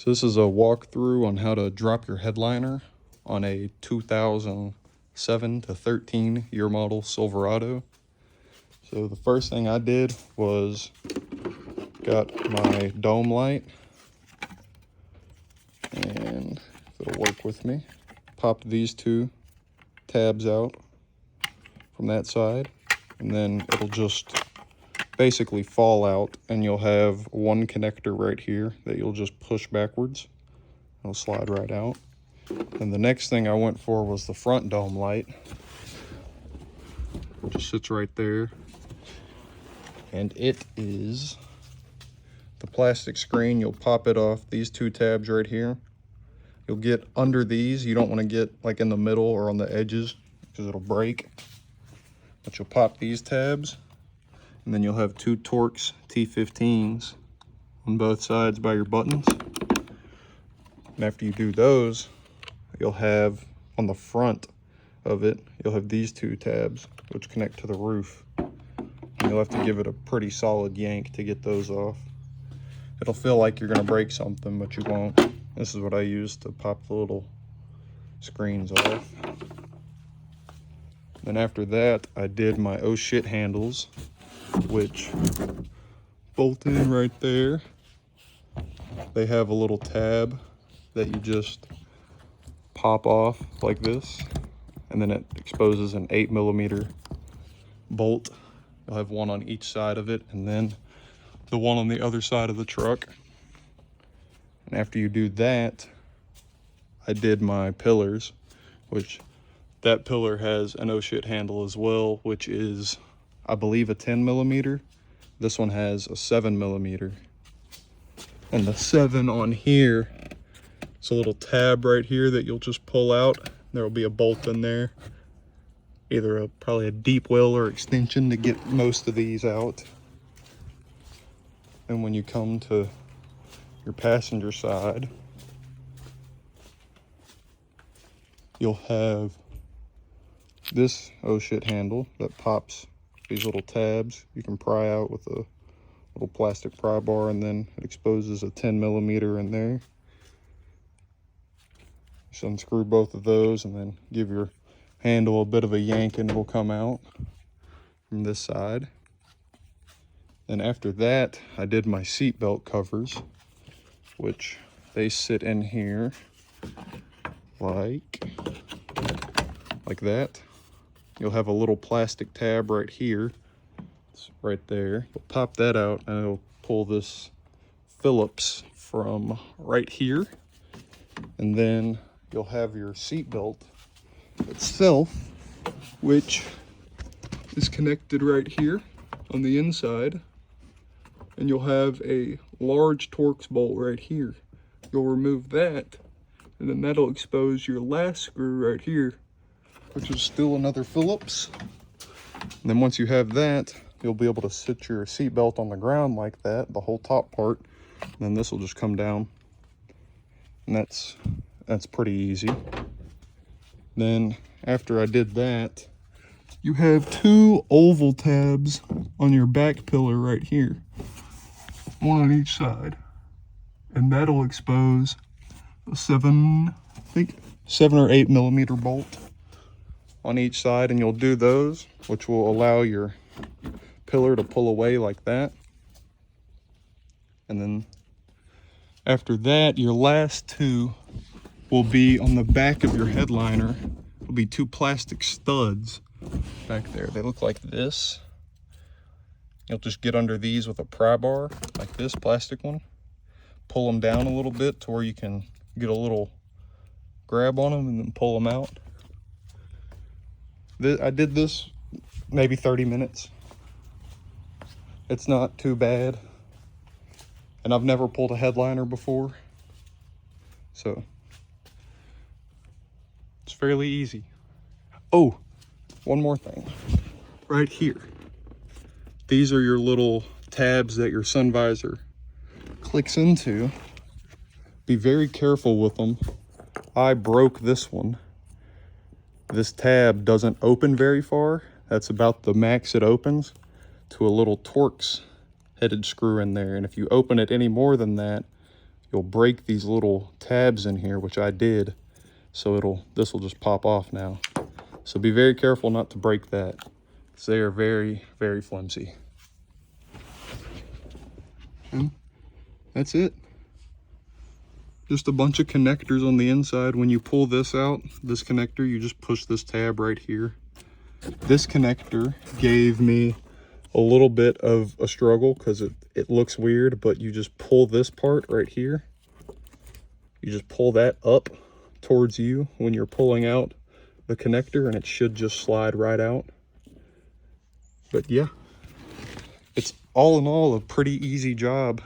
So this is a walkthrough on how to drop your headliner on a 2007 to 13 year model Silverado. So the first thing I did was got my dome light, and if it'll work with me, popped these two tabs out from that side, and then it'll just basically fall out, and you'll have one connector right here that you'll just push backwards. It'll slide right out. And the next thing I went for was the front dome light. It just sits right there, and it is the plastic screen. You'll pop it off these two tabs right here. You'll get under these. You don't want to get like in the middle or on the edges because it'll break. But you'll pop these tabs, and then you'll have two Torx T15s on both sides by your buttons. And after you do those, you'll have on the front of it, you'll have these two tabs which connect to the roof. And you'll have to give it a pretty solid yank to get those off. It'll feel like you're gonna break something, but you won't. This is what I use to pop the little screens off. Then after that, I did my oh shit handles, which bolt in right there. They have a little tab that you just pop off like this, and then it exposes an 8mm bolt. You'll have one on each side of it, and then the one on the other side of the truck. And after you do that, I did my pillars, which that pillar has an oh shit handle as well, which is, I believe, a 10mm. This one has a 7mm. And the 7 on here, it's a little tab right here that you'll just pull out. There'll be a bolt in there, either probably a deep well or extension to get most of these out. And when you come to your passenger side, you'll have this oh shit handle that pops these little tabs. You can pry out with a little plastic pry bar, and then it exposes a 10mm in there. Just unscrew both of those and then give your handle a bit of a yank, and it'll come out from this side. Then after that, I did my seat belt covers, which they sit in here like that. You'll have a little plastic tab right here. It's right there. You'll pop that out, and it'll pull this Phillips from right here. And then you'll have your seat belt itself, which is connected right here on the inside. And you'll have a large Torx bolt right here. You'll remove that, and then that'll expose your last screw right here, which is still another Phillips. And then once you have that, you'll be able to sit your seat belt on the ground like that, the whole top part. And then this will just come down, and that's pretty easy. Then after I did that, you have two oval tabs on your back pillar right here, one on each side, and that'll expose a 7 or 8mm bolt on each side. And you'll do those, which will allow your pillar to pull away like that. And then after that, your last two will be on the back of your headliner. It'll be two plastic studs back there. They look like this. You'll just get under these with a pry bar, like this plastic one. Pull them down a little bit to where you can get a little grab on them, and then pull them out. I did this maybe 30 minutes. It's not too bad. And I've never pulled a headliner before, so it's fairly easy. Oh, one more thing. Right here. These are your little tabs that your sun visor clicks into. Be very careful with them. I broke this one. This tab doesn't open very far. That's about the max it opens to a little Torx headed screw in there. And if you open it any more than that, you'll break these little tabs in here, which I did. So this will just pop off now. So be very careful not to break that, because they are very, very flimsy. And that's it. Just a bunch of connectors on the inside. When you pull this out, this connector, you just push this tab right here. This connector gave me a little bit of a struggle because it looks weird, but you just pull this part right here. You just pull that up towards you when you're pulling out the connector, and it should just slide right out. But yeah, it's all in all a pretty easy job